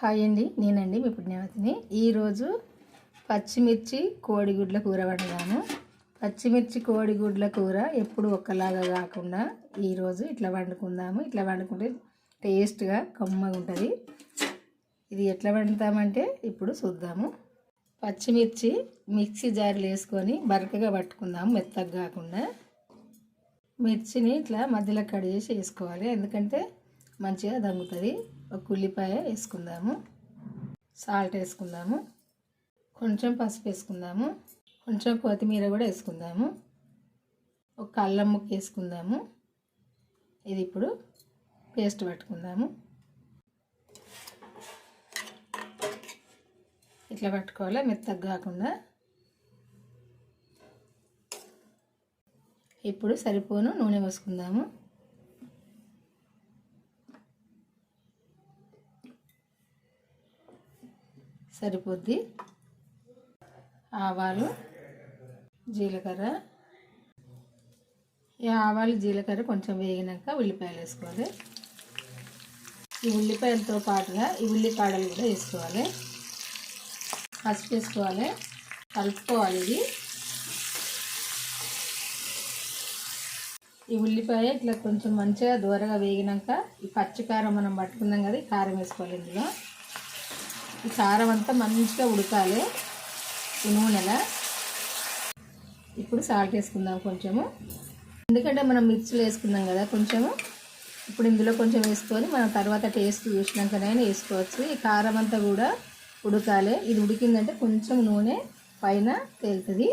Hi అండి, నేనండి మీ పుణ్యవతిని. ఈరోజు పచ్చిమిర్చి కోడిగుడ్ల కూర వండుదాము. పచ్చిమిర్చి కోడిగుడ్ల కూర ఎప్పుడు ఒక్కలాగా కాకుండా ఈరోజు ఇట్లా వండుకుందాము. ఇట్లా వండుకుంటే టేస్ట్గా కమ్మగా ఉంటుంది. ఇది ఎట్లా వండుతామంటే ఇప్పుడు చూద్దాము. పచ్చిమిర్చి మిక్సీ జార్లు వేసుకొని బరకగా పట్టుకుందాము, మెత్తగా కాకుండా. మిర్చిని ఇట్లా మధ్యలో కట్ చేసి వేసుకోవాలి, ఎందుకంటే మంచిగా దంగుతుంది. ఒక ఉల్లిపాయ వేసుకుందాము, సాల్ట్ వేసుకుందాము, కొంచెం పసుపు వేసుకుందాము, కొంచెం కొత్తిమీర కూడా వేసుకుందాము, ఒక అల్లం ముక్క వేసుకుందాము. ఇది ఇప్పుడు పేస్ట్ పట్టుకుందాము. ఇట్లా పట్టుకోవాలి, మెత్తగా కాకుండా. ఇప్పుడు సరిపోను నూనె పోసుకుందాము. సరిపోద్ది. ఆవాలు, జీలకర్ర. ఈ ఆవాలు జీలకర్ర కొంచెం వేగినాక ఉల్లిపాయలు వేసుకోవాలి. ఈ ఉల్లిపాయలతో పాటుగా ఈ ఉల్లికాడలు కూడా వేసుకోవాలి. పసుపు వేసుకోవాలి, కలుపుకోవాలి. ఇది ఈ ఉల్లిపాయ ఇట్లా కొంచెం మంచిగా దూరగా వేగినాక ఈ పచ్చికారం మనం పట్టుకున్నాం కదా, ఈ కారం వేసుకోవాలి. ఇందులో ఈ కారం అంతా మంచిగా ఉడకాలి ఈ నూనెలో. ఇప్పుడు సాల్ట్ వేసుకుందాం కొంచెము, ఎందుకంటే మనం మిర్చిలు వేసుకున్నాం కదా కొంచెము. ఇప్పుడు ఇందులో కొంచెం వేసుకొని మనం తర్వాత టేస్ట్ చూసినాకనైనా వేసుకోవచ్చు. ఈ కారం అంతా కూడా ఉడకాలి. ఇది ఉడికిందంటే కొంచెం నూనె పైన తేలుతుంది.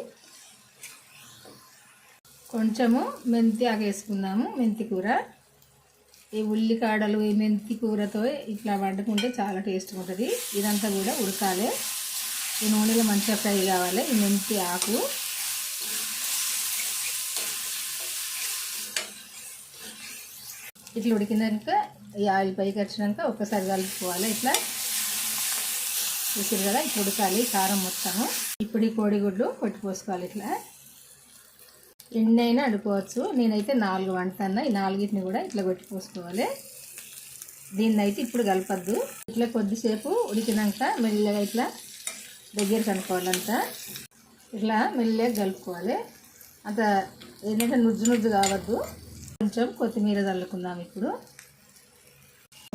కొంచెము మెంతి ఆకు వేసుకుందాము, మెంతి కూర. ఈ ఉల్లికాడలు ఈ మెంతి కూరతో ఇట్లా వండుకుంటే చాలా టేస్ట్గా ఉంటుంది. ఇదంతా కూడా ఉడకాలి, ఈ నూనెలో మంచిగా ఫ్రై కావాలి. ఈ మెంతి ఆకు ఇట్లా ఉడికినాక ఈ ఆయిల్ పైకి వచ్చినాక ఒక్కసారి కలుపుకోవాలి. ఇట్లా చూసారు కదా, ఇట్లా ఉడకాలి కారం మొత్తము. ఇప్పుడు ఈ కోడిగుడ్లు కొట్టిపోసుకోవాలి. ఇట్లా ఎన్నైనా అడుకోవచ్చు. నేనైతే 4 వండుతాను. ఈ 4ని కూడా ఇట్లా కొట్టిపోసుకోవాలి. దీన్ని అయితే ఇప్పుడు కలపద్దు. ఇట్లా కొద్దిసేపు ఉడికినాక మెల్లగా ఇట్లా దగ్గర కనుక్కోవాలంతా. ఇట్లా మెల్లగా కలుపుకోవాలి. అంత ఏంటంటే నుజ్జు కావద్దు. కొంచెం కొత్తిమీర చల్లుకుందాం. ఇప్పుడు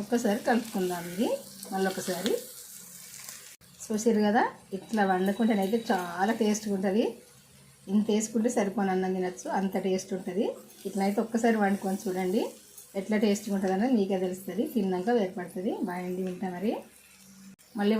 ఒక్కసారి కలుపుకుందాం. ఇది మళ్ళీ ఒకసారి. చూసారు కదా, ఇట్లా వండుకుంటేనైతే చాలా టేస్ట్గా ఉంటుంది. ఇంత వేసుకుంటే సరిపోని అన్నం తినచ్చు, అంత టేస్ట్ ఉంటుంది. ఇట్లయితే ఒక్కసారి వండుకొని చూడండి, ఎట్లా టేస్ట్గా ఉంటుంది అన్నది మీకే తెలుస్తుంది. తిన్నాక ఏర్పడుతుంది. బాగా వింటా మరి మళ్ళీ